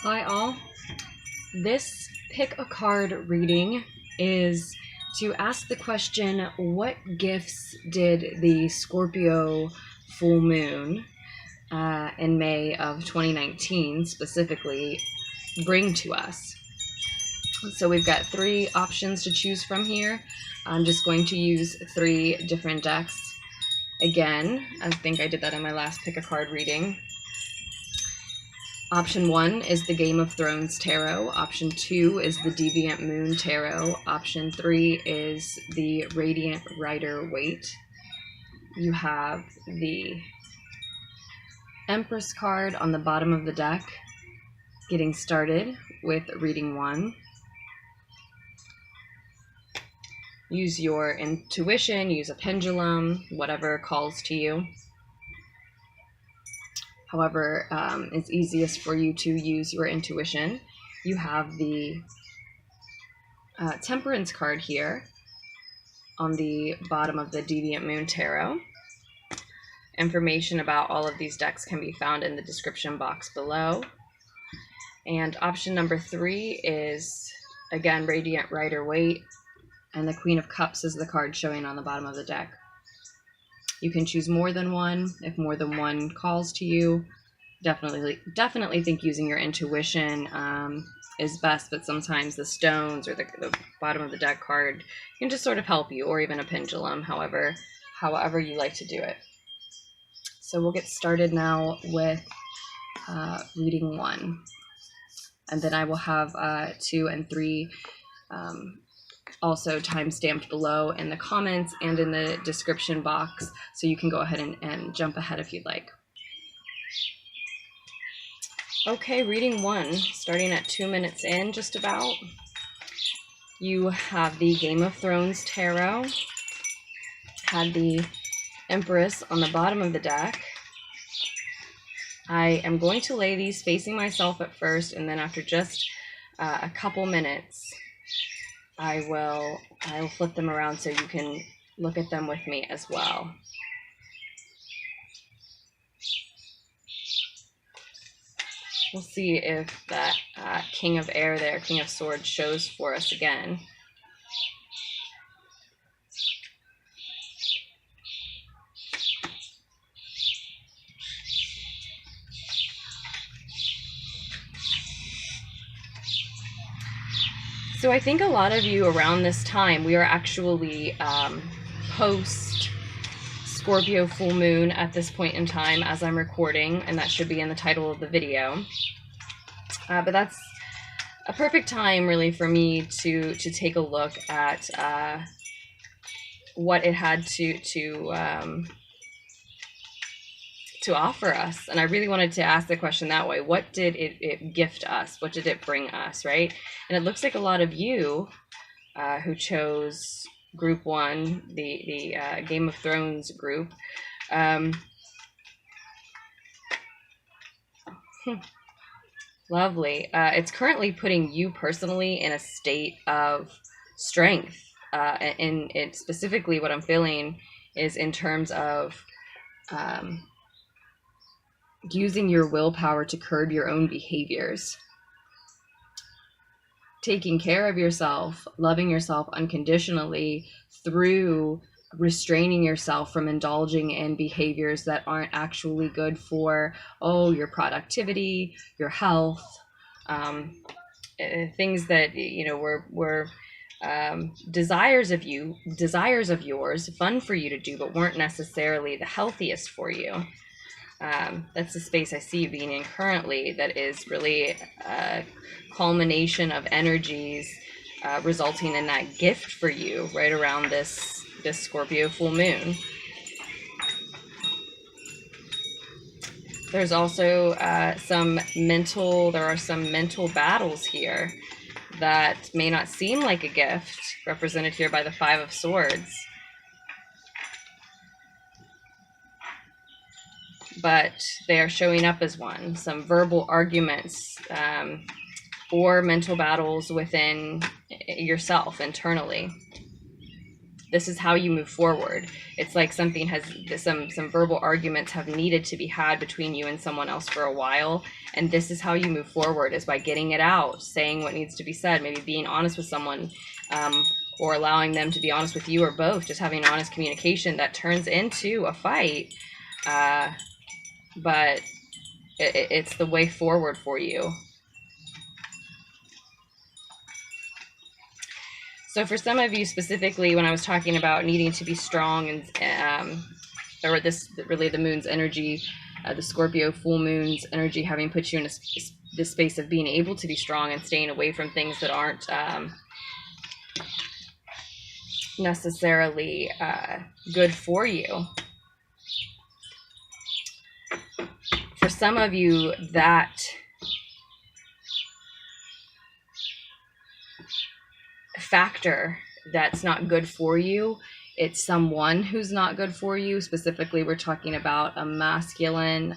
Hi all. This pick a card reading is to ask the question, what gifts did the Scorpio full moon in May of 2019 specifically bring to us? So we've got 3 options to choose from here. I'm just going to use 3 different decks. Again, I think I did that in my last pick a card reading. Option 1 is the Game of Thrones Tarot. Option 2 is the Deviant Moon Tarot. Option 3 is the Radiant Rider-Waite. You have the Empress card on the bottom of the deck. Getting started with reading 1. Use your intuition, use a pendulum, whatever calls to you. However, it's easiest for you to use your intuition. You have the Temperance card here on the bottom of the Deviant Moon Tarot. Information about all of these decks can be found in the description box below. And option number 3 is, again, Radiant Rider-Waite, and the Queen of Cups is the card showing on the bottom of the deck. You can choose more than one if more than one calls to you. Definitely think using your intuition is best, but sometimes the stones or the bottom of the deck card can just sort of help you, or even a pendulum, however you like to do it. So we'll get started now with reading 1. And then I will have 2 and 3 also time-stamped below in the comments and in the description box, so you can go ahead and jump ahead if you'd like. Okay, reading 1, starting at 2 minutes in, just about. You have the Game of Thrones Tarot, had the Empress on the bottom of the deck. I am going to lay these facing myself at first, and then after just a couple minutes, I will flip them around so you can look at them with me as well. We'll see if that King of Air there, King of Swords, shows for us again. So I think a lot of you around this time, we are actually post Scorpio full moon at this point in time as I'm recording, and that should be in the title of the video. But that's a perfect time really for me to take a look at what it had to offer us. And I really wanted to ask the question that way. What did it gift us? What did it bring us, right? And it looks like a lot of you who chose group 1, the Game of Thrones group, lovely. It's currently putting you personally in a state of strength. And specifically what I'm feeling is in terms of using your willpower to curb your own behaviors. Taking care of yourself, loving yourself unconditionally through restraining yourself from indulging in behaviors that aren't actually good for, your productivity, your health, things that, were desires of yours, fun for you to do, but weren't necessarily the healthiest for you. That's the space I see you being in currently, that is really a culmination of energies resulting in that gift for you right around this Scorpio full moon. There's also some mental battles here that may not seem like a gift, represented here by the 5 of Swords. But they are showing up as one. Some verbal arguments or mental battles within yourself internally. This is how you move forward. It's like something has, some verbal arguments have needed to be had between you and someone else for a while, and this is how you move forward, is by getting it out, saying what needs to be said, maybe being honest with someone, or allowing them to be honest with you, or both, just having honest communication that turns into a fight. But it's the way forward for you. So for some of you specifically, when I was talking about needing to be strong, and or this really the moon's energy, the Scorpio full moon's energy having put you in this space of being able to be strong and staying away from things that aren't necessarily good for you. For some of you, that factor that's not good for you, it's someone who's not good for you. Specifically, we're talking about a masculine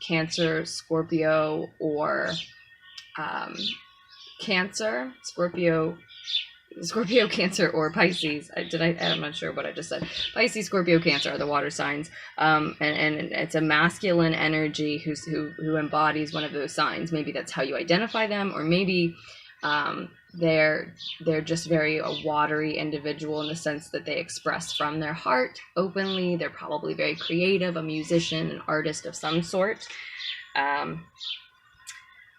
Cancer, Scorpio, or Cancer, Scorpio, Cancer, or Pisces. I'm not sure what I just said. Pisces, Scorpio, Cancer are the water signs, and it's a masculine energy who embodies one of those signs. Maybe that's how you identify them, or maybe they're just very a watery individual in the sense that they express from their heart openly. They're probably very creative, a musician, an artist of some sort,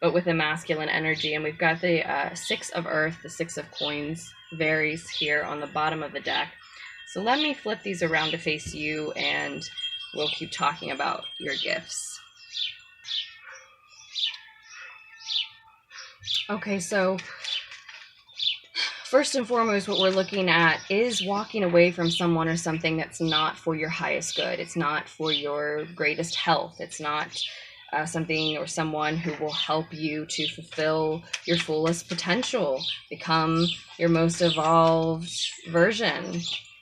but with a masculine energy. And we've got the Six of Earth, the Six of Coins varies here on the bottom of the deck. So let me flip these around to face you, and we'll keep talking about your gifts. Okay, so first and foremost, what we're looking at is walking away from someone or something that's not for your highest good. It's not for your greatest health. It's not something or someone who will help you to fulfill your fullest potential, become your most evolved version,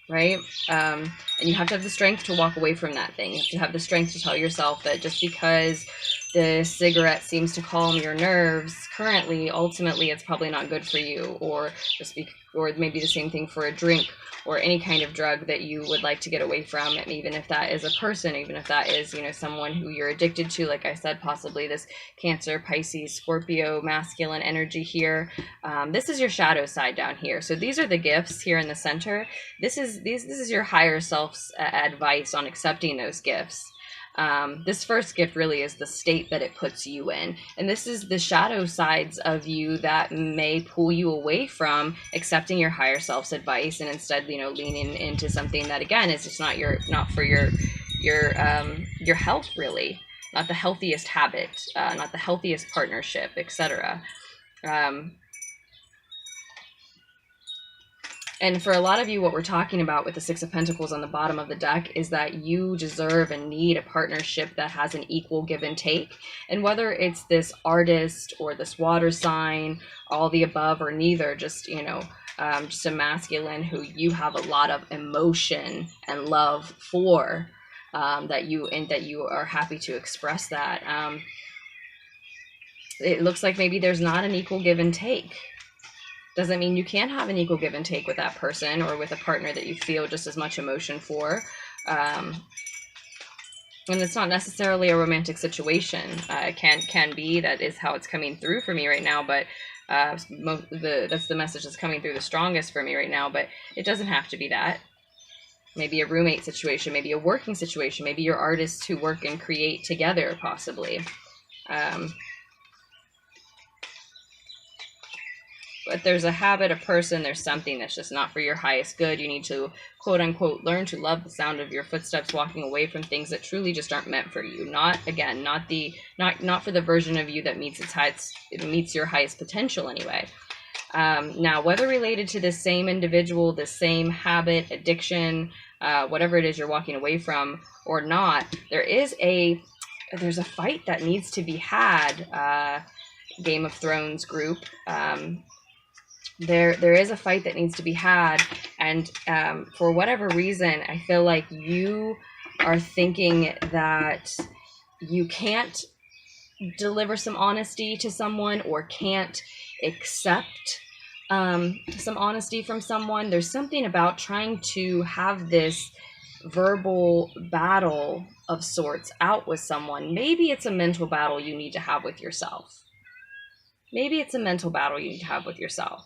right? And you have to have the strength to walk away from that thing. You have to have the strength to tell yourself that just because the cigarette seems to calm your nerves currently, ultimately it's probably not good for you, or maybe the same thing for a drink or any kind of drug that you would like to get away from. And even if that is a person, even if that is, someone who you're addicted to, like I said, possibly this Cancer, Pisces, Scorpio, masculine energy here. This is your shadow side down here. So these are the gifts here in the center. This is your higher self's advice on accepting those gifts. This first gift really is the state that it puts you in. And this is the shadow sides of you that may pull you away from accepting your higher self's advice, and instead, leaning into something that, again, is just not for your health, really. Not the healthiest habit, not the healthiest partnership, etc. And for a lot of you, what we're talking about with the Six of Pentacles on the bottom of the deck is that you deserve and need a partnership that has an equal give and take. And whether it's this artist or this water sign, all the above or neither, just a masculine who you have a lot of emotion and love for, that you are happy to express that. It looks like maybe there's not an equal give and take. Doesn't mean you can't have an equal give and take with that person or with a partner that you feel just as much emotion for. And it's not necessarily a romantic situation. It can be, that is how it's coming through for me right now, but that's the message that's coming through the strongest for me right now. But it doesn't have to be that. Maybe a roommate situation, maybe a working situation, maybe you're artists who work and create together, possibly. But there's a habit, a person, there's something that's just not for your highest good. You need to, quote unquote, learn to love the sound of your footsteps walking away from things that truly just aren't meant for you. Not for the version of you that meets your highest potential anyway. Now, whether related to the same individual, the same habit, addiction, whatever it is you're walking away from or not, there's a fight that needs to be had. Game of Thrones group. There is a fight that needs to be had, and for whatever reason, I feel like you are thinking that you can't deliver some honesty to someone, or can't accept some honesty from someone. There's something about trying to have this verbal battle of sorts out with someone. Maybe it's a mental battle you need to have with yourself. Maybe it's a mental battle you need to have with yourself.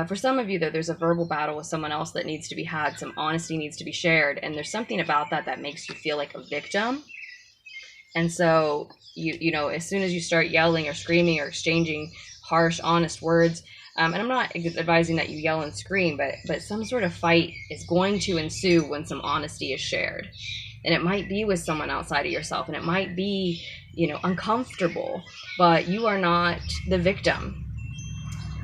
For some of you, though, there's a verbal battle with someone else that needs to be had. Some honesty needs to be shared. And there's something about that that makes you feel like a victim. And so, you know, as soon as you start yelling or screaming or exchanging harsh, honest words, and I'm not advising that you yell and scream, but some sort of fight is going to ensue when some honesty is shared. And it might be with someone outside of yourself, and it might be, you know, uncomfortable, but you are not the victim.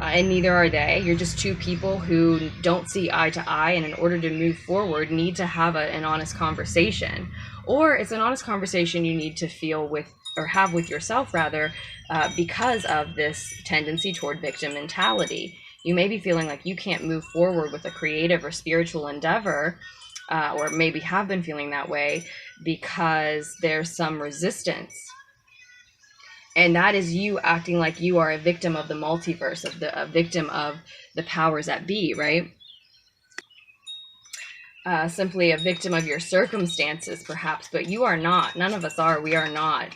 And neither are they. You're just two people who don't see eye to eye, and in order to move forward, need to have an honest conversation. Or it's an honest conversation you need to feel with, or have with yourself rather, because of this tendency toward victim mentality. You may be feeling like you can't move forward with a creative or spiritual endeavor, or maybe have been feeling that way because there's some resistance. And that is you acting like you are a victim of the multiverse, a victim of the powers that be, right? Simply a victim of your circumstances, perhaps, but you are not. None of us are. We are not.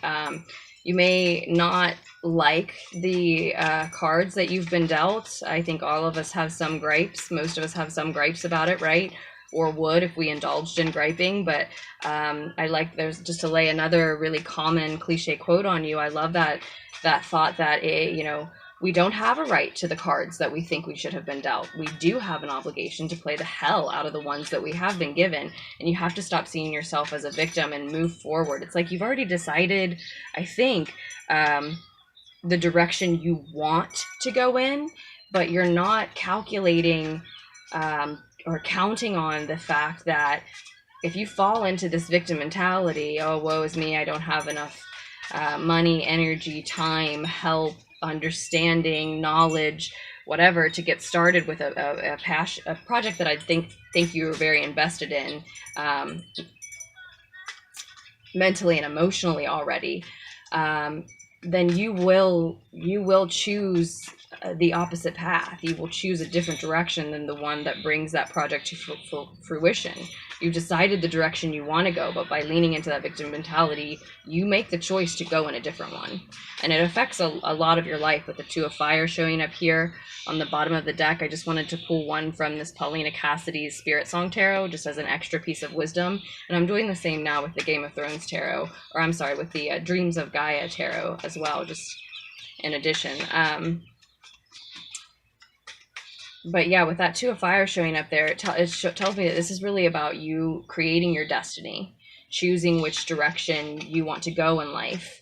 You may not like the cards that you've been dealt. I think all of us have some gripes. Most of us have some gripes about it, right? Or would if we indulged in griping. But I like, there's just to lay another really common cliche quote on you. I love that thought that, you know, we don't have a right to the cards that we think we should have been dealt. We do have an obligation to play the hell out of the ones that we have been given. And you have to stop seeing yourself as a victim and move forward. It's like you've already decided, I think, the direction you want to go in, but you're not calculating or counting on the fact that if you fall into this victim mentality, oh, woe is me, I don't have enough money, energy, time, help, understanding, knowledge, whatever, to get started with a project that I think you're very invested in, mentally and emotionally already, then you will choose the opposite path. You will choose a different direction than the one that brings that project to fruition. You've decided the direction you want to go, but by leaning into that victim mentality, you make the choice to go in a different one. And it affects a lot of your life. With the Two of Fire showing up here on the bottom of the deck, I just wanted to pull one from this Paulina Cassidy's SpirtSong Tarot, just as an extra piece of wisdom. And I'm doing the same now with the Game of Thrones Tarot, or I'm sorry, with the Dreams of Gaia Tarot as well, just in addition. But yeah, with that Two of Fire showing up there, it tells me that this is really about you creating your destiny, choosing which direction you want to go in life,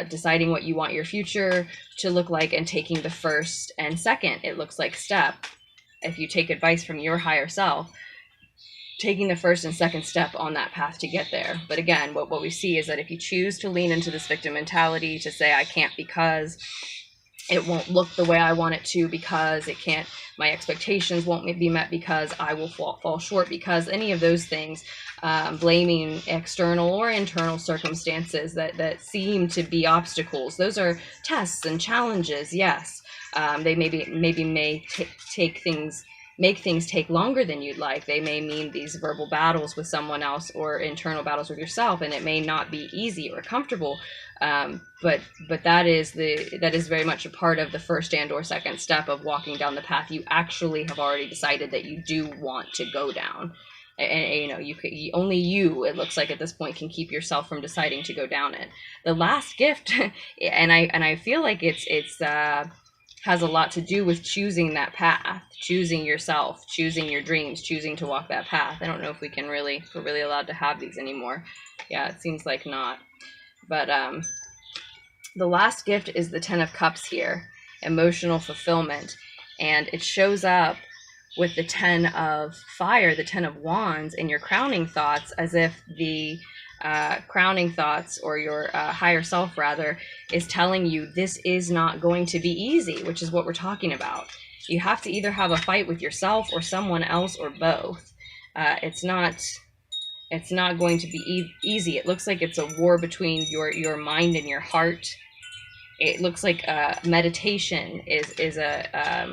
deciding what you want your future to look like, and taking the first and second, it looks like, step. If you take advice from your higher self, taking the first and second step on that path to get there. But again, what we see is that if you choose to lean into this victim mentality, to say, I can't because it won't look the way I want it to, because it can't, my expectations won't be met, because I will fall short, because any of those things, blaming external or internal circumstances that seem to be obstacles. Those are tests and challenges, yes. They may make things take longer than you'd like. They may mean these verbal battles with someone else or internal battles with yourself, and it may not be easy or comfortable. But that is very much a part of the first and or second step of walking down the path you actually have already decided that you do want to go down. And you know, only you, it looks like at this point, can keep yourself from deciding to go down it. The last gift, and I feel like it's has a lot to do with choosing that path, choosing yourself, choosing your dreams, choosing to walk that path. I don't know if we're really allowed to have these anymore. Yeah, it seems like not. But the last gift is the Ten of Cups here, emotional fulfillment. And it shows up with the Ten of Fire, the Ten of Wands, in your crowning thoughts, as if the crowning thoughts, or your higher self rather, is telling you this is not going to be easy, which is what we're talking about. You have to either have a fight with yourself or someone else, or both. It's not going to be easy. It looks like it's a war between your mind and your heart. It looks like meditation is a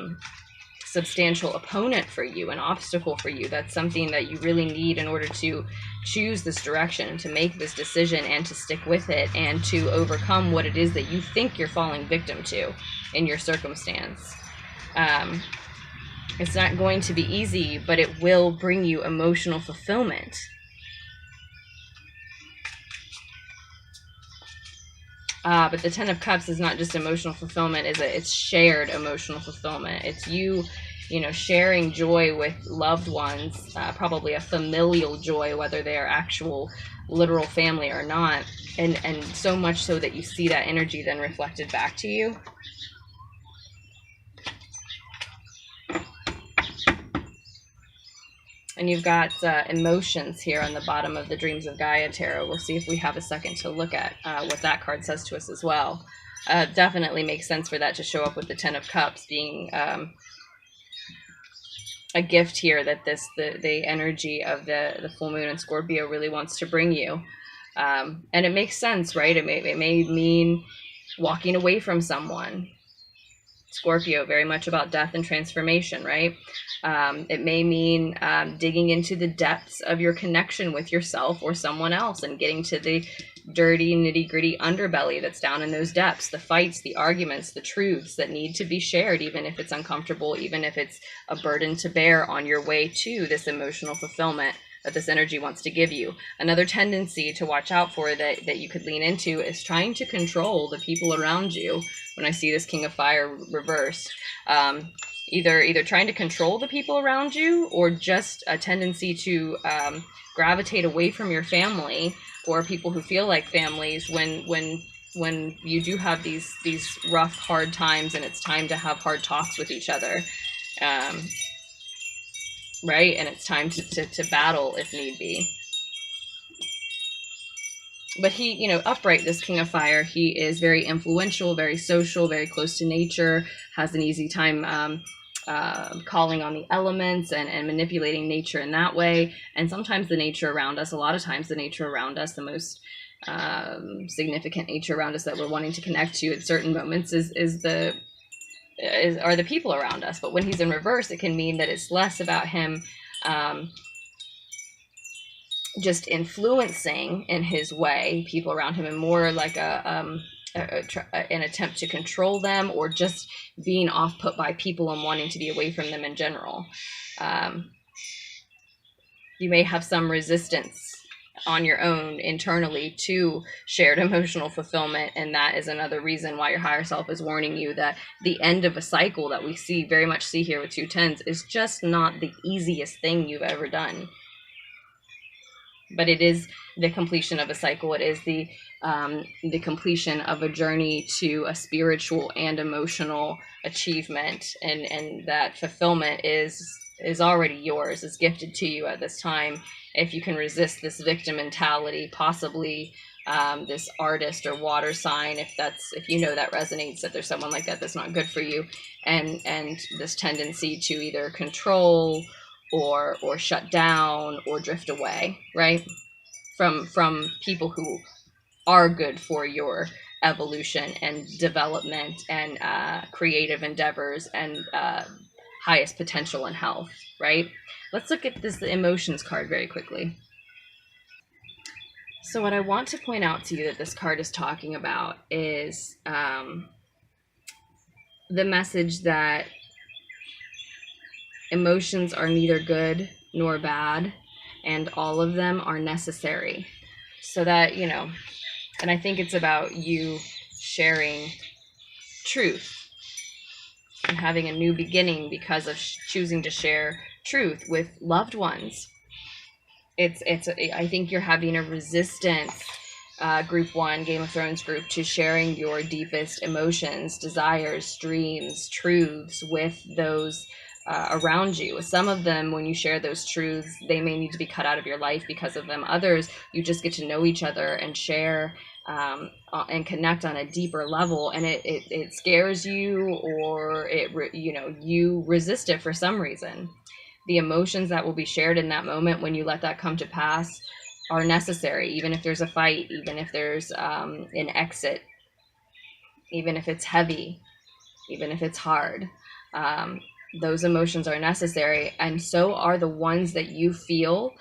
substantial opponent for you, an obstacle for you. That's something that you really need in order to choose this direction, to make this decision, and to stick with it, and to overcome what it is that you think you're falling victim to in your circumstance. It's not going to be easy, but it will bring you emotional fulfillment. But the Ten of Cups is not just emotional fulfillment, it's shared emotional fulfillment. It's you know, sharing joy with loved ones, probably a familial joy, whether they are actual literal family or not, and so much so that you see that energy then reflected back to you. And you've got emotions here on the bottom of the Dreams of Gaia Tarot. We'll see if we have a second to look at what that card says to us as well. Definitely makes sense for that to show up with the Ten of Cups being a gift here that the energy of the full moon in Scorpio really wants to bring you. And it makes sense, right? It may mean walking away from someone. Scorpio, very much about death and transformation, right? It may mean digging into the depths of your connection with yourself or someone else and getting to the dirty, nitty-gritty underbelly that's down in those depths, the fights, the arguments, the truths that need to be shared, even if it's uncomfortable, even if it's a burden to bear on your way to this emotional fulfillment that this energy wants to give you. Another tendency to watch out for that you could lean into is trying to control the people around you. When I see this King of Fire reversed, either trying to control the people around you, or just a tendency to gravitate away from your family or people who feel like families when you do have these rough, hard times, and it's time to have hard talks with each other. Right? And it's time to battle if need be. But he, you know, upright, this King of Fire, he is very influential, very social, very close to nature, has an easy time calling on the elements and manipulating nature in that way. And sometimes the nature around us, a lot of times the nature around us, the most significant nature around us that we're wanting to connect to at certain moments are the people around us. But when he's in reverse, it can mean that it's less about him just influencing in his way people around him, and more like an attempt to control them, or just being off put by people and wanting to be away from them in general. You may have some resistance on your own internally to shared emotional fulfillment, and that is another reason why your higher self is warning you that the end of a cycle that we very much see here with 2 tens is just not the easiest thing you've ever done. But it is the completion of a cycle. It is the completion of a journey to a spiritual and emotional achievement, and that fulfillment is already yours, is gifted to you at this time. If you can resist this victim mentality, possibly this artist or water sign, if you know that resonates, that there's someone like that that's not good for you, and this tendency to either control or shut down or drift away, right, from people who are good for your evolution and development and creative endeavors and highest potential and health, right? Let's look at the emotions card very quickly. So what I want to point out to you that this card is talking about is the message that emotions are neither good nor bad, and all of them are necessary. So that, you know, and I think it's about you sharing truth and having a new beginning because of choosing to share truth with loved ones. I think you're having a resistance, group 1, Game of Thrones group, to sharing your deepest emotions, desires, dreams, truths with those around you. Some of them, when you share those truths, they may need to be cut out of your life because of them. Others, you just get to know each other and share and connect on a deeper level, and it scares you, or you resist it for some reason. The emotions that will be shared in that moment, when you let that come to pass, are necessary, even if there's a fight, even if there's an exit, even if it's heavy, even if it's hard. those emotions are necessary, and so are the ones that you feel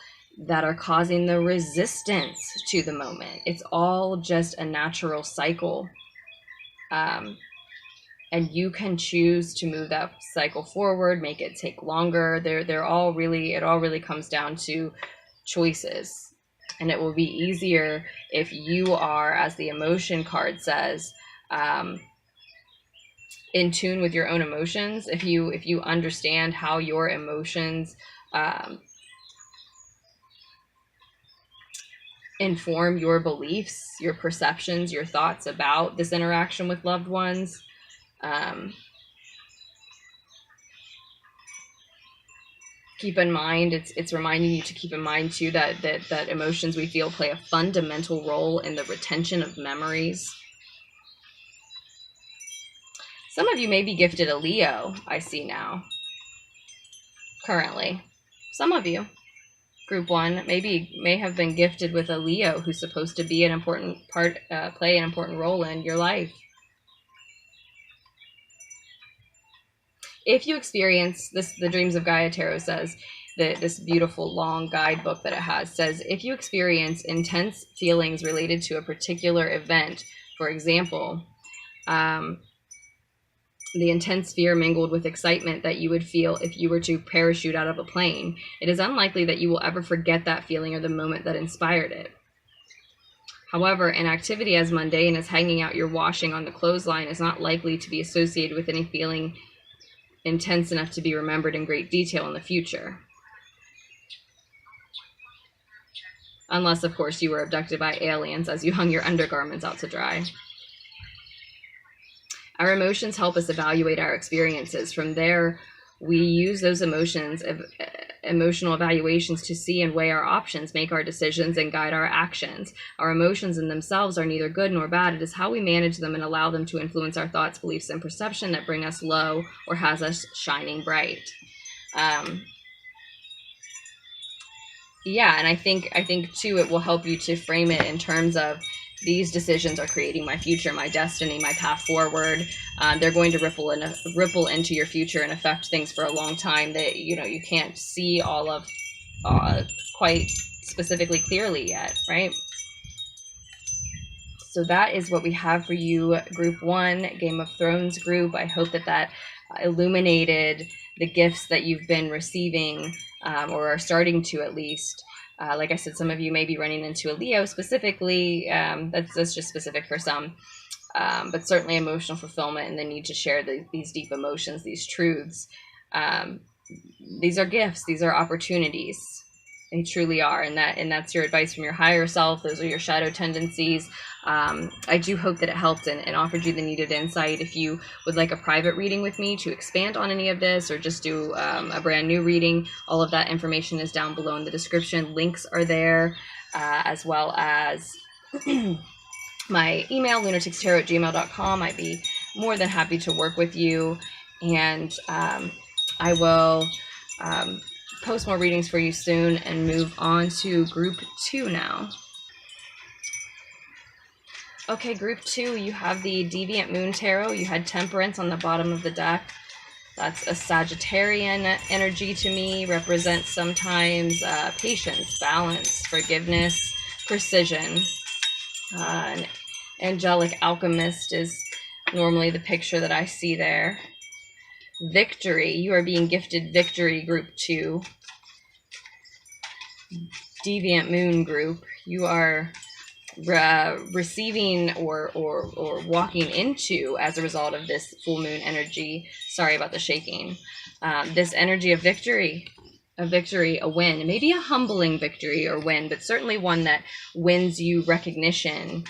that are causing the resistance to the moment. It's all just a natural cycle. And you can choose to move that cycle forward, make it take longer. It all really comes down to choices. And it will be easier if you are, as the emotion card says, in tune with your own emotions. If you understand how your emotions inform your beliefs, your perceptions, your thoughts about this interaction with loved ones. Keep in mind, it's reminding you to keep in mind too that emotions we feel play a fundamental role in the retention of memories. Some of you may be gifted a Leo, I see now. Currently. Some of you. Group 1 may have been gifted with a Leo who's supposed to be an important part, play an important role in your life. If you experience this, the Dreams of Gaia Tarot says, that this beautiful long guidebook that it has says, if you experience intense feelings related to a particular event, for example, the intense fear mingled with excitement that you would feel if you were to parachute out of a plane, it is unlikely that you will ever forget that feeling or the moment that inspired it. However, an activity as mundane as hanging out your washing on the clothesline is not likely to be associated with any feeling intense enough to be remembered in great detail in the future. Unless, of course, you were abducted by aliens as you hung your undergarments out to dry. Our emotions help us evaluate our experiences. From there, we use those emotional evaluations to see and weigh our options, make our decisions, and guide our actions. Our emotions in themselves are neither good nor bad. It is how we manage them and allow them to influence our thoughts, beliefs, and perception that bring us low or has us shining bright. Yeah, and I think too, it will help you to frame it in terms of, these decisions are creating my future, my destiny, my path forward. They're going to ripple into your future and affect things for a long time that you can't see all of quite specifically clearly yet, right? So that is what we have for you, Group 1, Game of Thrones group. I hope that illuminated the gifts that you've been receiving, or are starting to at least. Like I said, some of you may be running into a Leo specifically. That's just specific for some. But certainly emotional fulfillment and the need to share these deep emotions, these truths. These are gifts. These are opportunities. They truly are. And that's your advice from your higher self. Those are your shadow tendencies. I do hope that it helped and offered you the needed insight. If you would like a private reading with me to expand on any of this, or just do a brand new reading, all of that information is down below in the description. Links are there, as well as my email, lunaticstarot@gmail.com. I'd be more than happy to work with you, and I will post more readings for you soon and move on to Group 2 now. Okay, Group 2, you have the Deviant Moon Tarot. You had Temperance on the bottom of the deck. That's a Sagittarian energy to me. Represents sometimes patience, balance, forgiveness, precision. An angelic alchemist is normally the picture that I see there. Victory. You are being gifted victory, Group 2. Deviant Moon group. You are receiving or walking into, as a result of this full moon energy, sorry about the shaking, this energy of victory, a win, maybe a humbling victory or win, but certainly one that wins you recognition,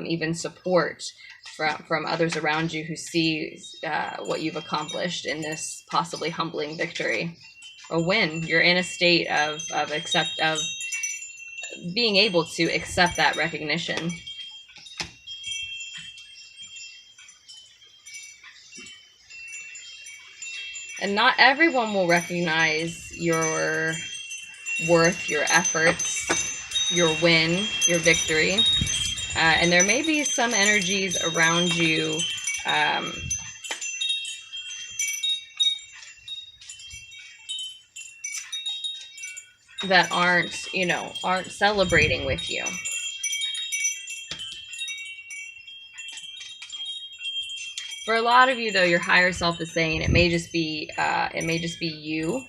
even support from others around you who see what you've accomplished in this possibly humbling victory. A win. You're in a state of being able to accept that recognition. And not everyone will recognize your worth, your efforts, your win, your victory. And there may be some energies around you that aren't, you know, aren't celebrating with you. For a lot of you, though, your higher self is saying it may just be you.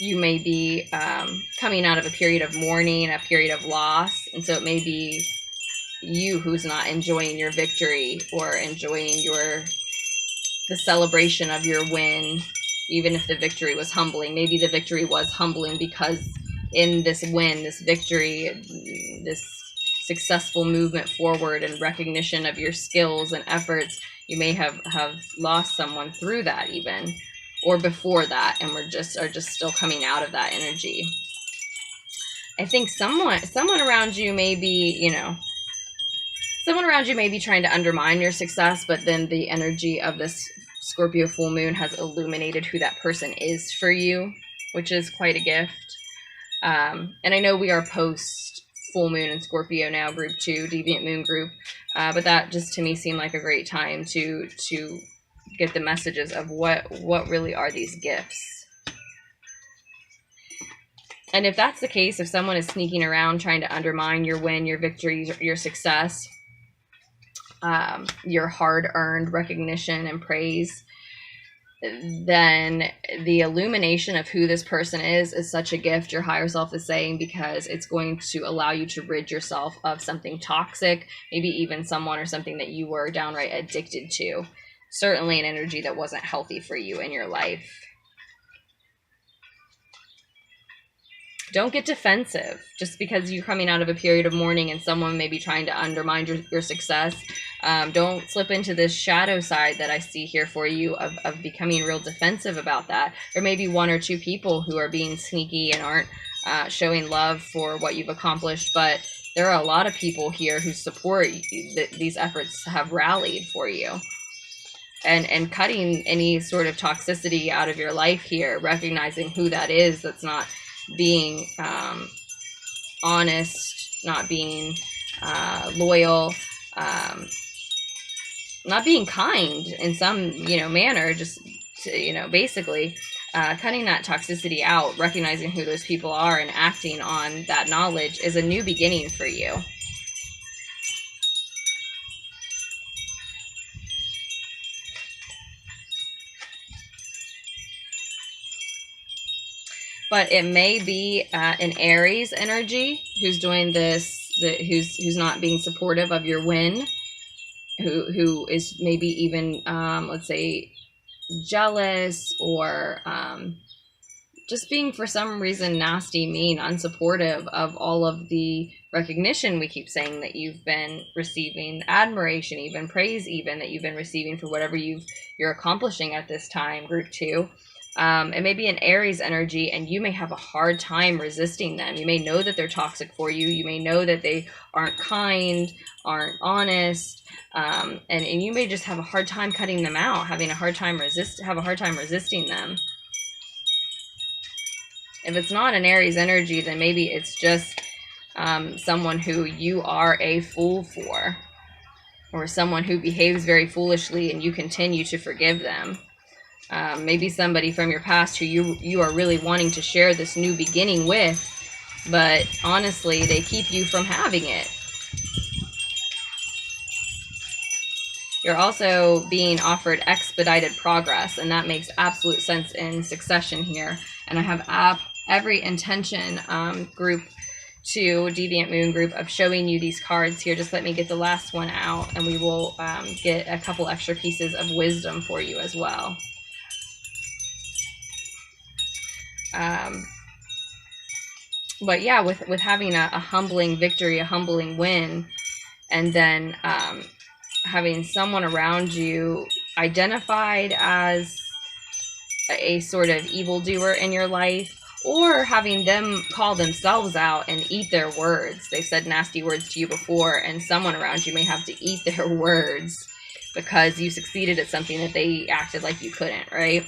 You may be coming out of a period of mourning, a period of loss, and so it may be you who's not enjoying your victory or enjoying the celebration of your win, even if the victory was humbling. Maybe the victory was humbling because in this win, this victory, this successful movement forward and recognition of your skills and efforts, you may have lost someone through that even, or before that, and are just still coming out of that energy. I think someone around you may be, you know, someone around you may be trying to undermine your success, but then the energy of this Scorpio full moon has illuminated who that person is for you, which is quite a gift. And I know we are post full moon in Scorpio now, group 2, Deviant Moon group, but that just to me seemed like a great time to get the messages of what really are these gifts. And if that's the case, if someone is sneaking around trying to undermine your win, your victory, your success, your hard-earned recognition and praise, then the illumination of who this person is such a gift, your higher self is saying, because it's going to allow you to rid yourself of something toxic, maybe even someone or something that you were downright addicted to. Certainly an energy that wasn't healthy for you in your life. Don't get defensive just because you're coming out of a period of mourning and someone may be trying to undermine your success. Don't slip into this shadow side that I see here for you of becoming real defensive about that. There may be 1 or 2 people who are being sneaky and aren't showing love for what you've accomplished, but there are a lot of people here who support these efforts, have rallied for you. And cutting any sort of toxicity out of your life here, recognizing who that is that's not being honest, not being loyal, not being kind in some, you know, manner, just to, you know, basically cutting that toxicity out, recognizing who those people are and acting on that knowledge is a new beginning for you. But it may be an Aries energy who's doing this, who's not being supportive of your win, who is maybe even, let's say, jealous or just being for some reason nasty, mean, unsupportive of all of the recognition we keep saying that you've been receiving, admiration, even praise, even that you've been receiving for whatever you're accomplishing at this time, group 2. It may be an Aries energy, and you may have a hard time resisting them. You may know that they're toxic for you. You may know that they aren't kind, aren't honest, and you may just have a hard time cutting them out, have a hard time resisting them. If it's not an Aries energy, then maybe it's just someone who you are a fool for, or someone who behaves very foolishly and you continue to forgive them. Maybe somebody from your past who you are really wanting to share this new beginning with, but honestly, they keep you from having it. You're also being offered expedited progress, and that makes absolute sense in succession here. And I have every intention, group 2, Deviant Moon group, of showing you these cards here. Just let me get the last one out, and we will get a couple extra pieces of wisdom for you as well. But yeah, with having a humbling victory, a humbling win, and then having someone around you identified as a sort of evildoer in your life, or having them call themselves out and eat their words. They've said nasty words to you before, and someone around you may have to eat their words because you succeeded at something that they acted like you couldn't, right?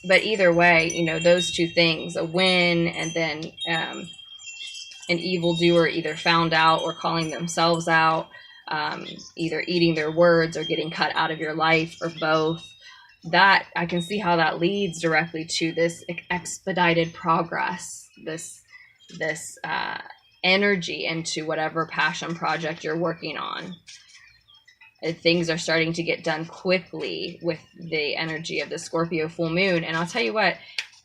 But either way, you know, those two things, a win and then an evildoer either found out or calling themselves out, either eating their words or getting cut out of your life, or both. That I can see how that leads directly to this expedited progress, this energy into whatever passion project you're working on. Things are starting to get done quickly with the energy of the Scorpio full moon. And I'll tell you what,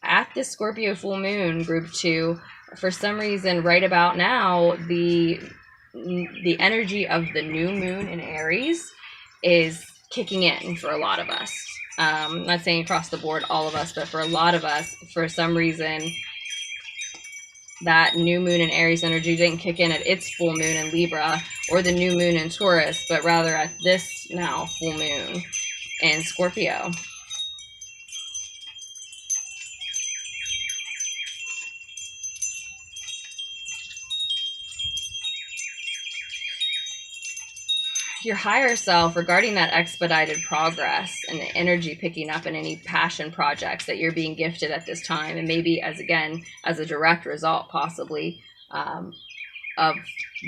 at this Scorpio full moon, group 2, for some reason right about now, the energy of the new moon in Aries is kicking in for a lot of us. I'm not saying across the board all of us, but for a lot of us, for some reason, that new moon in Aries energy didn't kick in at its full moon in Libra or the new moon in Taurus, but rather at this now full moon in Scorpio. Your higher self, regarding that expedited progress and the energy picking up in any passion projects that you're being gifted at this time, and maybe as a direct result possibly of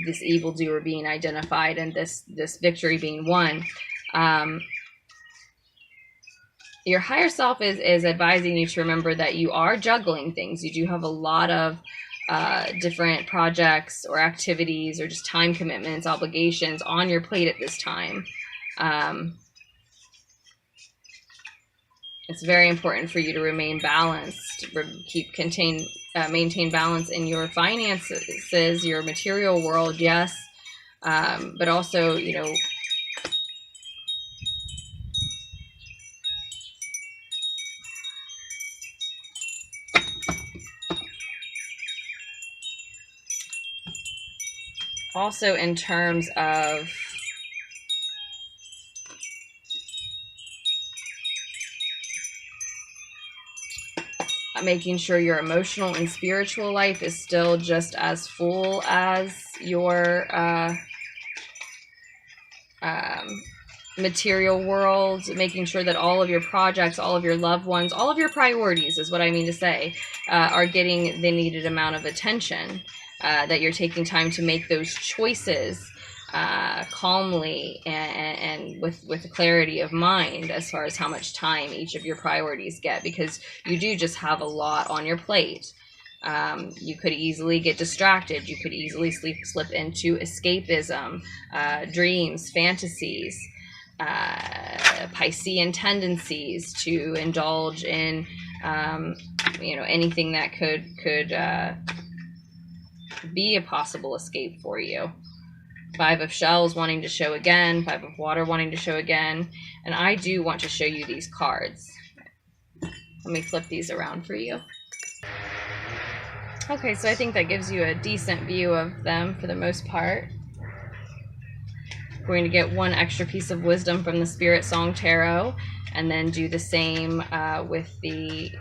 this evildoer being identified and this victory being won, your higher self is advising you to remember that you are juggling things. You do have a lot of different projects or activities or just time commitments, obligations on your plate at this time. It's very important for you to remain balanced, maintain balance in your finances, your material world, yes, but also, you know, also in terms of making sure your emotional and spiritual life is still just as full as your material world, making sure that all of your projects, all of your loved ones, all of your priorities is what I mean to say, are getting the needed amount of attention, that you're taking time to make those choices calmly and with clarity of mind as far as how much time each of your priorities get, because you do just have a lot on your plate. You could easily get distracted. You could easily slip into escapism, dreams, fantasies, Piscean tendencies to indulge in, you know, anything that could be a possible escape for you. 5 of shells wanting to show again, 5 of water wanting to show again, and I do want to show you these cards. Let me flip these around for you. Okay, so I think that gives you a decent view of them for the most part. We're going to get one extra piece of wisdom from the SpirtSong Tarot, and then do the same with the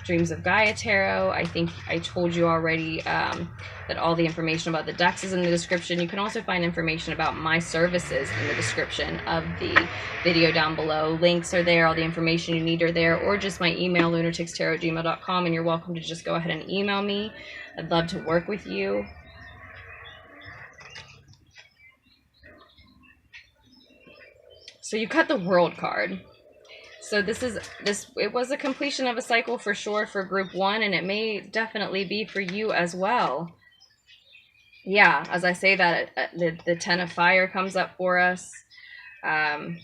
Dreams of Gaia Tarot. I think I told you already that all the information about the decks is in the description. You can also find information about my services in the description of the video down below. Links are there, all the information you need are there, or just my email, lunaticstarot@gmail.com, and you're welcome to just go ahead and email me. I'd love to work with you. So you cut the World card. So it was a completion of a cycle for sure for group 1, and it may definitely be for you as well. Yeah, as I say that, the 10 of Fire comes up for us, and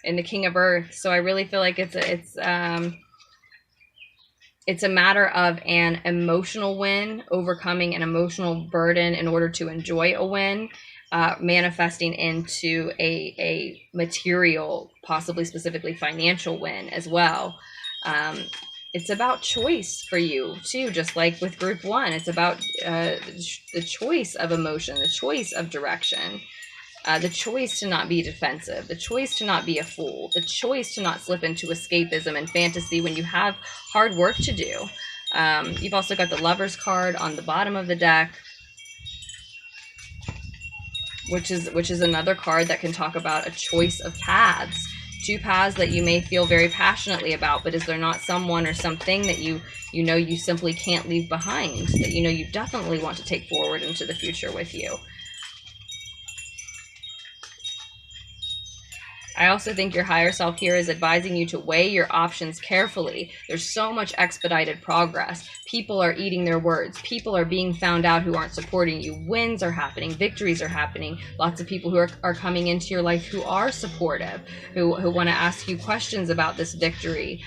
the King of Earth. So I really feel like it's a matter of an emotional win, overcoming an emotional burden in order to enjoy a win. Manifesting into a material, possibly specifically financial win as well. It's about choice for you too, just like with group 1. It's about the choice of emotion, the choice of direction, the choice to not be defensive, the choice to not be a fool, the choice to not slip into escapism and fantasy when you have hard work to do. You've also got the Lovers card on the bottom of the deck, which is another card that can talk about a choice of paths. 2 paths that you may feel very passionately about, but is there not someone or something that you know you simply can't leave behind, that you know you definitely want to take forward into the future with you? I also think your higher self here is advising you to weigh your options carefully. There's so much expedited progress. People are eating their words. People are being found out who aren't supporting you. Wins are happening. Victories are happening. Lots of people who are coming into your life who are supportive, who want to ask you questions about this victory.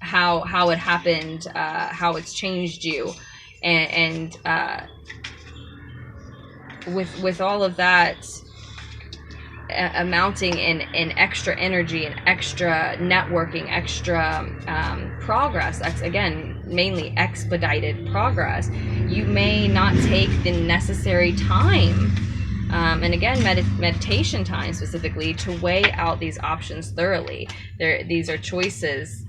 How it happened, how it's changed you, and with all of that amounting in extra energy and extra networking, extra progress, again, mainly expedited progress, you may not take the necessary time, and again, meditation time specifically, to weigh out these options thoroughly. These are choices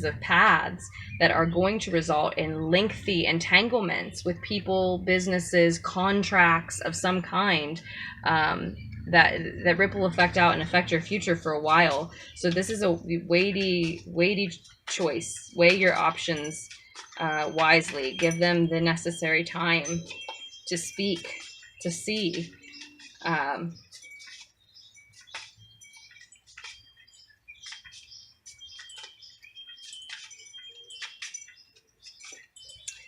of paths that are going to result in lengthy entanglements with people, businesses, contracts of some kind, that ripple effect out and affect your future for a while. So this is a weighty choice. Weigh your options wisely. Give them the necessary time to speak, to see.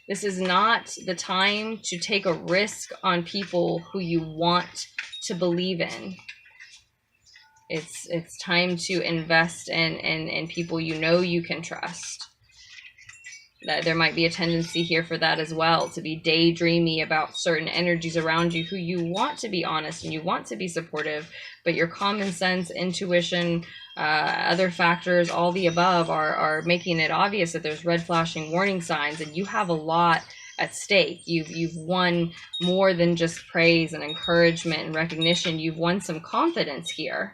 This is not the time to take a risk on people who you want to believe in. It's time to invest in people you know you can trust. That there might be a tendency here for that as well, to be daydreamy about certain energies around you who you want to be honest and you want to be supportive, but your common sense, intuition, other factors, all the above are making it obvious that there's red flashing warning signs, and you have a lot at stake. You've won more than just praise and encouragement and recognition. You've won some confidence here,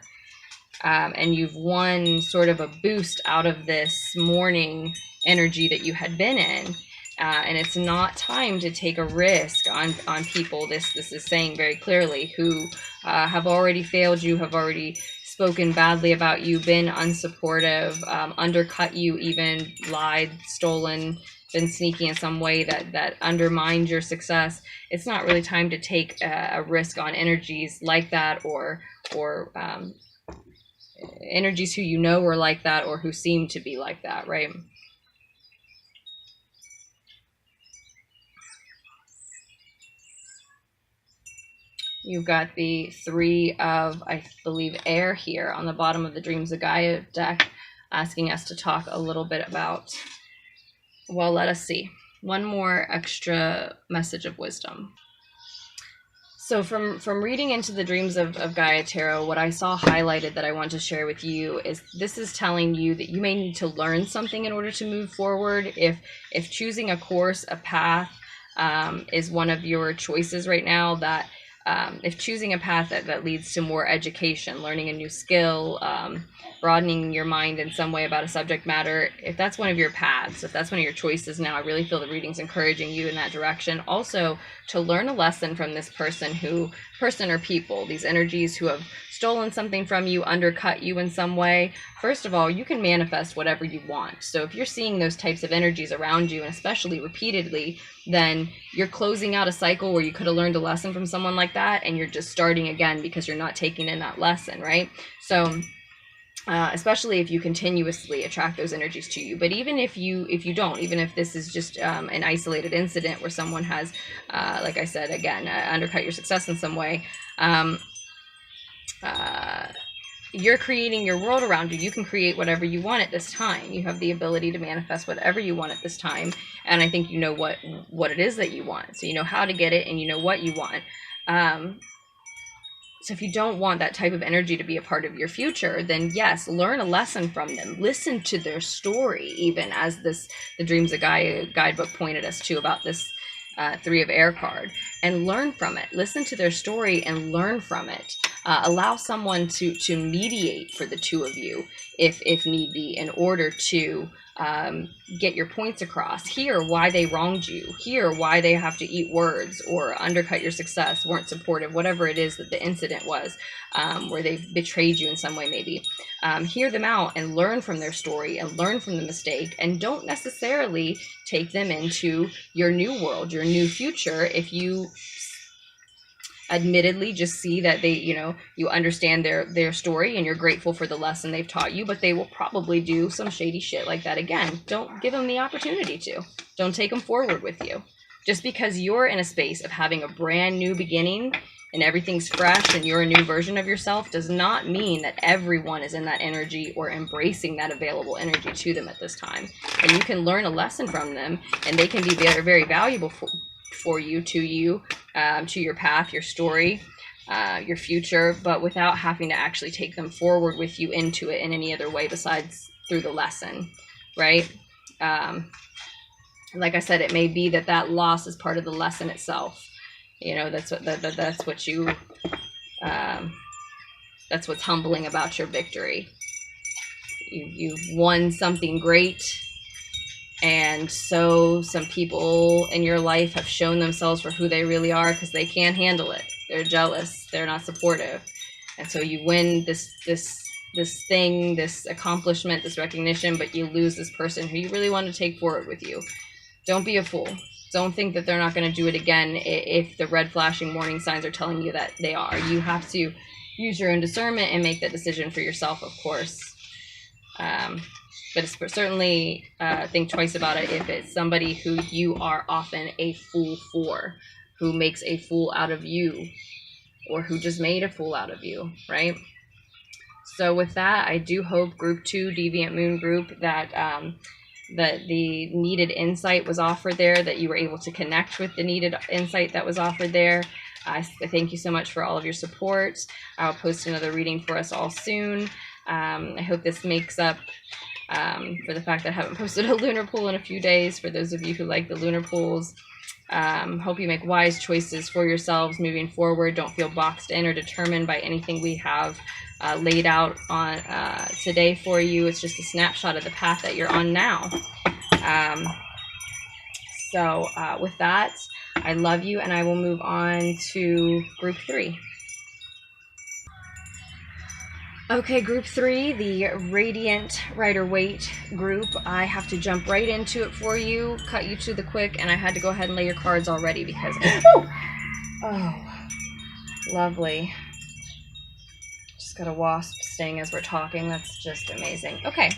and you've won sort of a boost out of this mourning energy that you had been in, and it's not time to take a risk on people. This is saying very clearly, who have already failed you, have already spoken badly about you, been unsupportive, undercut you, even lied, stolen, been sneaky in some way that undermined your success. It's not really time to take a risk on energies like that, or energies who you know are like that, or who seem to be like that, right? You've got the 3 of, I believe, air here on the bottom of the Dreams of Gaia deck, asking us to talk a little bit about, well, let us see. One more extra message of wisdom. So from reading into the Dreams of Gaia Tarot, what I saw highlighted that I want to share with you is this is telling you that you may need to learn something in order to move forward. If choosing a course, a path, is one of your choices right now, that if choosing a path that leads to more education, learning a new skill, broadening your mind in some way about a subject matter, if that's one of your paths, if that's one of your choices now, I really feel the reading's encouraging you in that direction. Also, to learn a lesson from this person or people, these energies who have stolen something from you, undercut you in some way. First of all, you can manifest whatever you want. So if you're seeing those types of energies around you, and especially repeatedly, then you're closing out a cycle where you could have learned a lesson from someone like that, and you're just starting again because you're not taking in that lesson, right? So especially if you continuously attract those energies to you. But even if you don't, even if this is just an isolated incident where someone has, like I said, again, undercut your success in some way, you're creating your world around you. You can create whatever you want at this time. You have the ability to manifest whatever you want at this time. And I think you know what it is that you want. So you know how to get it, and you know what you want. So if you don't want that type of energy to be a part of your future, then yes, learn a lesson from them. Listen to their story, even as the Dreams of Gaia guidebook pointed us to about this 3 of air card, and learn from it. Listen to their story and learn from it. Allow someone to mediate for the two of you if need be, in order to get your points across. Hear why they wronged you. Hear why they have to eat words or undercut your success, weren't supportive, whatever it is that the incident was, where they betrayed you in some way maybe. Hear them out and learn from their story and learn from the mistake, and don't necessarily take them into your new world, your new future, if you admittedly just see that they, you know, you understand their story and you're grateful for the lesson they've taught you, but they will probably do some shady shit like that again. Don't give them the opportunity to. Don't take them forward with you. Just because you're in a space of having a brand new beginning and everything's fresh and you're a new version of yourself does not mean that everyone is in that energy or embracing that available energy to them at this time. And you can learn a lesson from them, and they can be very, very valuable for you, to your path, your story, your future, but without having to actually take them forward with you into it in any other way besides through the lesson, right? Like I said, it may be that loss is part of the lesson itself. You know, that's what's humbling about your victory. You've won something great, and so some people in your life have shown themselves for who they really are because they can't handle it. They're jealous. They're not supportive, and so you win this thing, this accomplishment, this recognition, but you lose this person who you really want to take forward with you. Don't be a fool. Don't think that they're not going to do it again if the red flashing warning signs are telling you that they are. You have to use your own discernment and make that decision for yourself, of course. But certainly think twice about it if it's somebody who you are often a fool for, who makes a fool out of you, or who just made a fool out of you, right? So with that, I do hope Group 2, Deviant Moon Group, that the needed insight was offered there, that you were able to connect with the needed insight that was offered there. I thank you so much for all of your support. I'll post another reading for us all soon. I hope this makes up for the fact that I haven't posted a lunar pool in a few days, for those of you who like the lunar pools. Hope you make wise choices for yourselves moving forward. Don't feel boxed in or determined by anything we have laid out on today for you. It's just a snapshot of the path that you're on now. So with that, I love you, and I will move on to Group 3. Okay, Group 3, the Radiant Rider-Waite group. I have to jump right into it for you, cut you to the quick, and I had to go ahead and lay your cards already because... Oh, lovely. Just got a wasp sting as we're talking. That's just amazing. Okay,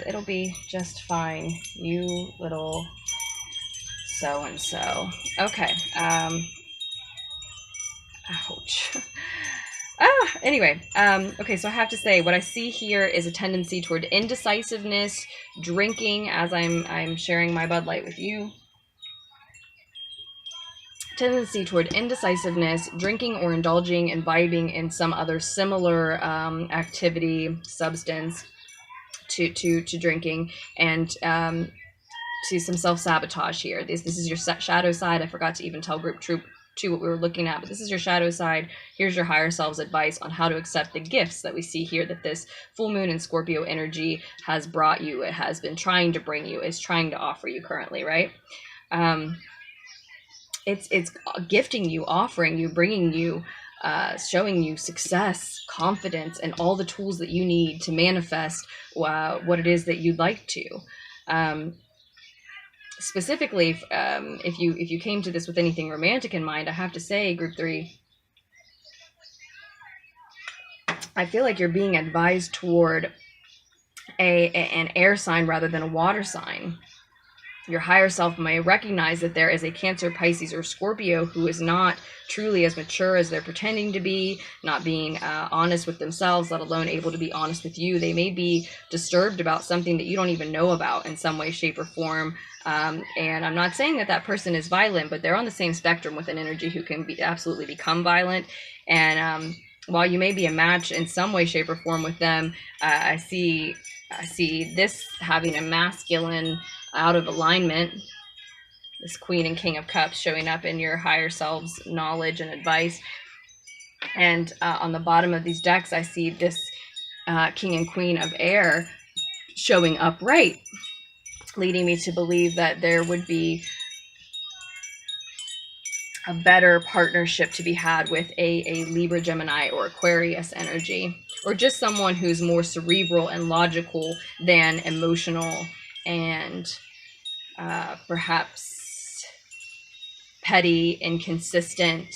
it'll be just fine. You little so-and-so. Okay, ouch. Anyway, okay, so I have to say, what I see here is a tendency toward indecisiveness, drinking, as I'm sharing my Bud Light with you. Tendency toward indecisiveness, drinking or indulging and vibing in some other similar activity, substance to drinking, and to some self-sabotage here. This is your shadow side. I forgot to even tell Group 2 what we were looking at, but this is your shadow side. Here's your higher self's advice on how to accept the gifts that we see here that this full moon and Scorpio energy has brought you. It has been trying to bring you, is trying to offer you currently, right? It's gifting you, offering you, bringing you, showing you success, confidence, and all the tools that you need to manifest what it is that you'd like to. Specifically, if you came to this with anything romantic in mind, I have to say, Group 3, I feel like you're being advised toward an air sign rather than a water sign. Your higher self may recognize that there is a Cancer, Pisces, or Scorpio who is not truly as mature as they're pretending to be, not being honest with themselves, let alone able to be honest with you. They may be disturbed about something that you don't even know about in some way, shape, or form. And I'm not saying that person is violent, but they're on the same spectrum with an energy who can absolutely become violent. And while you may be a match in some way, shape, or form with them, I see this having a masculine out of alignment, this Queen and King of Cups showing up in your higher self's knowledge and advice. And on the bottom of these decks, I see this King and Queen of Air showing upright, leading me to believe that there would be a better partnership to be had with a Libra, Gemini, or Aquarius energy, or just someone who's more cerebral and logical than emotional and perhaps petty, inconsistent,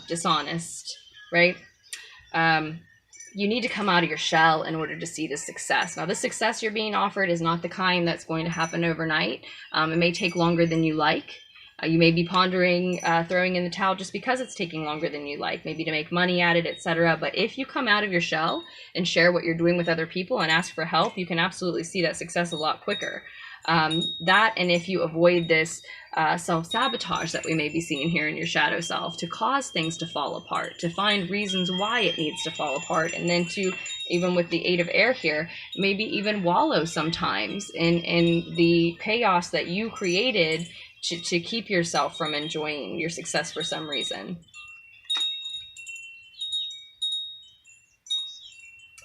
dishonest, right? You need to come out of your shell in order to see the success. Now, the success you're being offered is not the kind that's going to happen overnight. It may take longer than you like. You may be pondering throwing in the towel just because it's taking longer than you like, maybe to make money at it, etc. But if you come out of your shell and share what you're doing with other people and ask for help, you can absolutely see that success a lot quicker. That, and if you avoid this self-sabotage that we may be seeing here in your shadow self, to cause things to fall apart, to find reasons why it needs to fall apart, and then to, even with the 8 of air here, maybe even wallow sometimes in the chaos that you created to keep yourself from enjoying your success for some reason.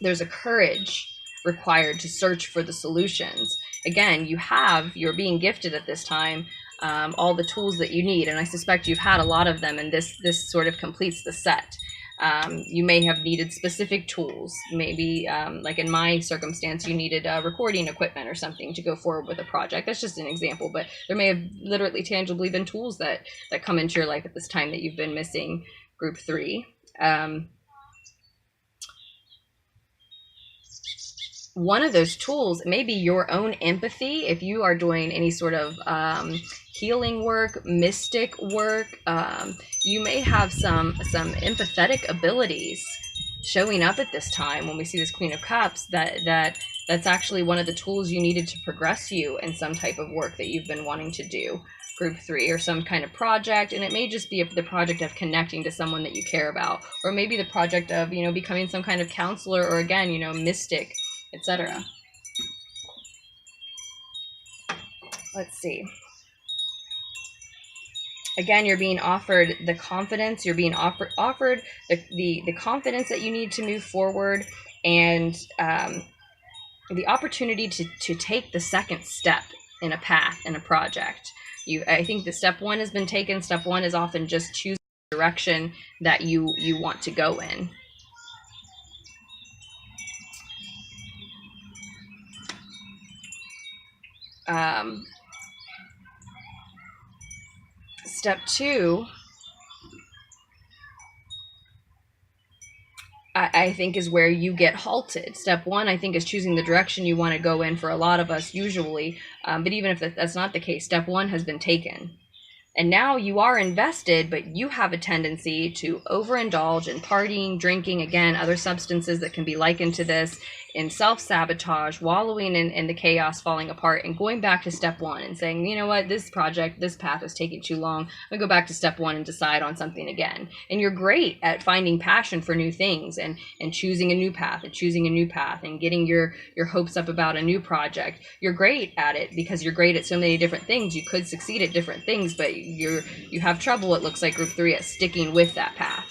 There's a courage required to search for the solutions. Again, you're being gifted at this time all the tools that you need, and I suspect you've had a lot of them, and this sort of completes the set. You may have needed specific tools. Maybe, like in my circumstance, you needed recording equipment or something to go forward with a project. That's just an example, but there may have literally tangibly been tools that come into your life at this time that you've been missing, group 3. One of those tools may be your own empathy. If you are doing any sort of healing work, mystic work, you may have some empathetic abilities showing up at this time when we see this Queen of Cups, that's actually one of the tools you needed to progress you in some type of work that you've been wanting to do, group 3, or some kind of project. And it may just be the project of connecting to someone that you care about, or maybe the project of, becoming some kind of counselor, or again, mystic, etc. Let's see. Again, you're being offered the confidence. You're being offered the confidence that you need to move forward, and the opportunity to take the second step in a path, in a project. I think the step 1 has been taken. Step 1 is often just choosing the direction that you want to go in. Step 2, I think, is where you get halted. Step 1, I think, is choosing the direction you want to go in for a lot of us usually. But even if that's not the case, step 1 has been taken. And now you are invested, but you have a tendency to overindulge in partying, drinking, again, other substances that can be likened to this, in self-sabotage, wallowing in the chaos, falling apart, and going back to step 1 and saying, you know what, this project, this path is taking too long. I'm going to go back to step 1 and decide on something again. And you're great at finding passion for new things and choosing a new path and getting your hopes up about a new project. You're great at it because you're great at so many different things. You could succeed at different things, but you have trouble, it looks like, group 3, at sticking with that path.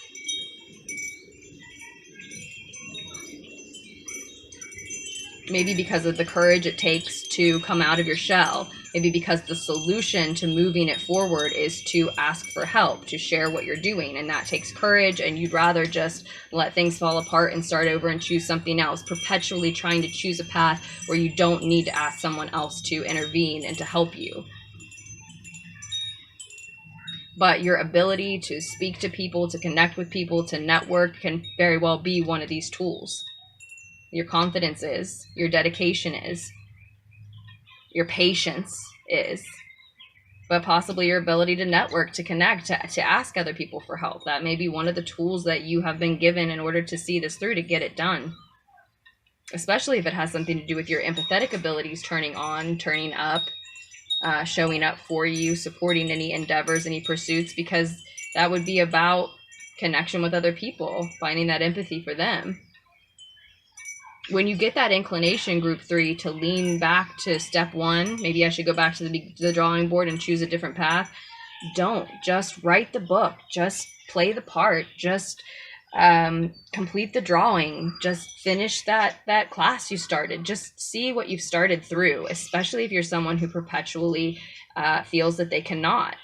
Maybe because of the courage it takes to come out of your shell. Maybe because the solution to moving it forward is to ask for help, to share what you're doing. And that takes courage, and you'd rather just let things fall apart and start over and choose something else, perpetually trying to choose a path where you don't need to ask someone else to intervene and to help you. But your ability to speak to people, to connect with people, to network can very well be one of these tools. Your confidence is, your dedication is, your patience is, but possibly your ability to network, to connect, to ask other people for help. That may be one of the tools that you have been given in order to see this through, to get it done. Especially if it has something to do with your empathetic abilities turning on, turning up, showing up for you, supporting any endeavors, any pursuits, because that would be about connection with other people, finding that empathy for them. When you get that inclination, group 3, to lean back to step 1, maybe I should go back to the drawing board and choose a different path. Don't. Just write the book. Just play the part. Just complete the drawing. Just finish that class you started. Just see what you've started through, especially if you're someone who perpetually feels that they cannot.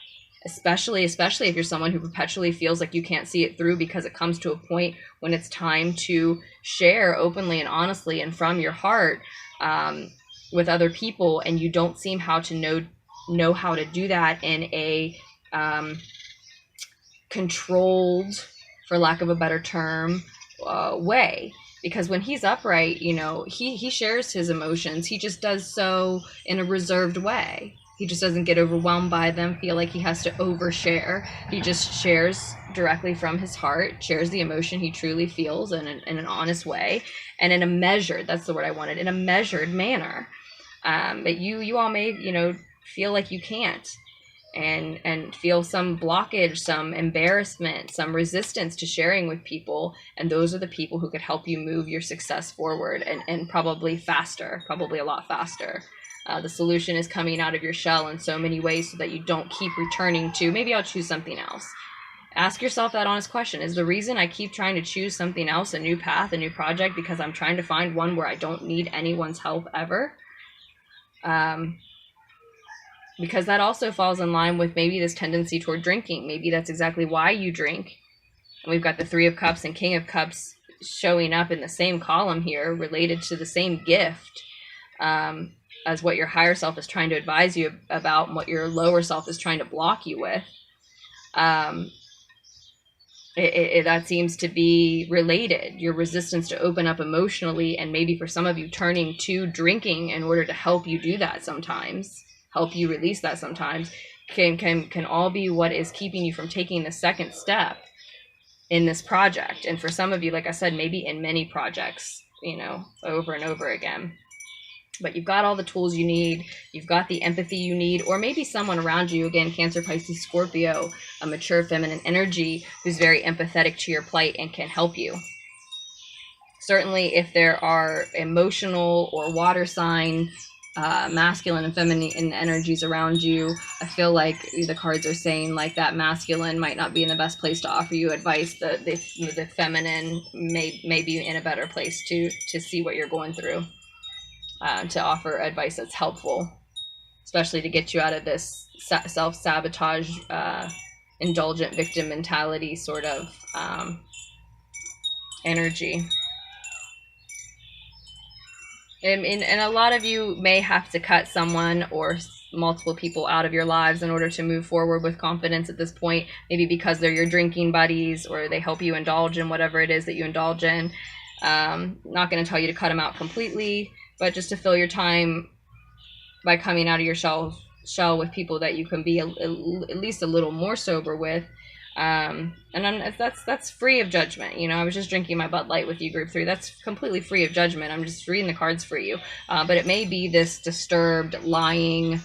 Especially if you're someone who perpetually feels like you can't see it through, because it comes to a point when it's time to share openly and honestly and from your heart with other people, and you don't seem how to know how to do that in a controlled, for lack of a better term, way. Because when he's upright, you know, he shares his emotions. He just does so in a reserved way. He just doesn't get overwhelmed by them, feel like he has to overshare. He just shares directly from his heart, shares the emotion he truly feels in an honest way, and in a measured, that's the word I wanted, in a measured manner. But you all may, you know, feel like you can't, and feel some blockage, some embarrassment, some resistance to sharing with people. And those are the people who could help you move your success forward, and probably faster, probably a lot faster. The solution is coming out of your shell in so many ways so that you don't keep returning to, maybe I'll choose something else. Ask yourself that honest question. Is the reason I keep trying to choose something else, a new path, a new project, because I'm trying to find one where I don't need anyone's help ever? Because that also falls in line with maybe this tendency toward drinking. Maybe that's exactly why you drink. And we've got the Three of Cups and King of Cups showing up in the same column here, related to the same gift. As what your higher self is trying to advise you about, and what your lower self is trying to block you with. That seems to be related. Your resistance to open up emotionally, and maybe for some of you turning to drinking in order to help you do that sometimes, help you release that sometimes, can all be what is keeping you from taking the second step in this project. And for some of you, like I said, maybe in many projects, you know, over and over again. But you've got all the tools you need. You've got the empathy you need, or maybe someone around you, again, Cancer, Pisces, Scorpio, a mature feminine energy who's very empathetic to your plight and can help you. Certainly, if there are emotional or water sign, masculine and feminine energies around you, I feel like the cards are saying like that masculine might not be in the best place to offer you advice. The feminine may be in a better place to see what you're going through. To offer advice that's helpful, especially to get you out of this self-sabotage, indulgent victim mentality sort of energy. And a lot of you may have to cut someone or multiple people out of your lives in order to move forward with confidence at this point, maybe because they're your drinking buddies, or they help you indulge in whatever it is that you indulge in. Not going to tell you to cut them out completely, but just to fill your time by coming out of your shell with people that you can be at least a little more sober with. And that's free of judgment. You know, I was just drinking my Bud Light with you, Group 3. That's completely free of judgment. I'm just reading the cards for you. But it may be this disturbed, lying,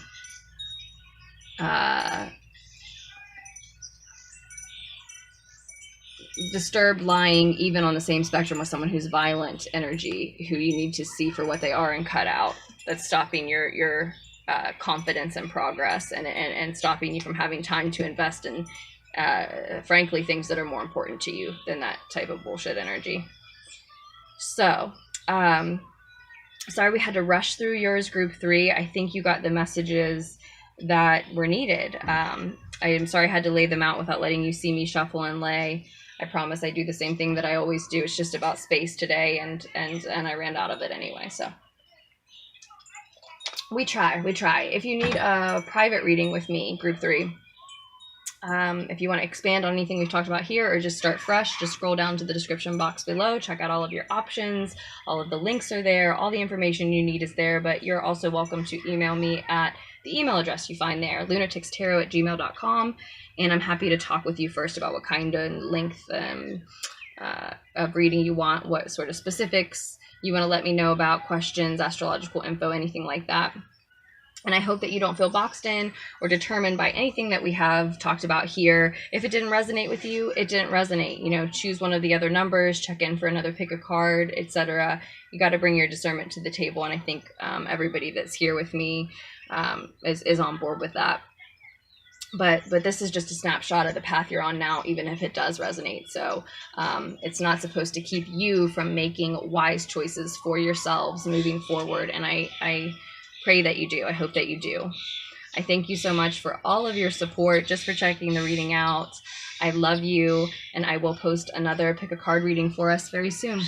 even on the same spectrum with someone who's violent energy, who you need to see for what they are and cut out. That's stopping your confidence and progress, and stopping you from having time to invest in, frankly, things that are more important to you than that type of bullshit energy. So, sorry we had to rush through yours, Group 3. I think you got the messages that were needed. I am sorry I had to lay them out without letting you see me shuffle and lay. I promise I do the same thing that I always do. It's just about space today, and I ran out of it anyway. So we try. If you need a private reading with me, Group 3, if you want to expand on anything we've talked about here, or just start fresh, just scroll down to the description box below. Check out all of your options. All of the links are there. All the information you need is there. But you're also welcome to email me at the email address you find there, lunaticstarot@gmail.com. And I'm happy to talk with you first about what kind and length of reading you want, what sort of specifics you want to let me know about, questions, astrological info, anything like that. And I hope that you don't feel boxed in or determined by anything that we have talked about here. If it didn't resonate with you, it didn't resonate. You know, choose one of the other numbers, check in for another pick a card, etc. You got to bring your discernment to the table. And I think everybody that's here with me is on board with that. But this is just a snapshot of the path you're on now, even if it does resonate. So it's not supposed to keep you from making wise choices for yourselves moving forward. And I pray that you do. I hope that you do. I thank you so much for all of your support, just for checking the reading out. I love you, and I will post another pick a card reading for us very soon.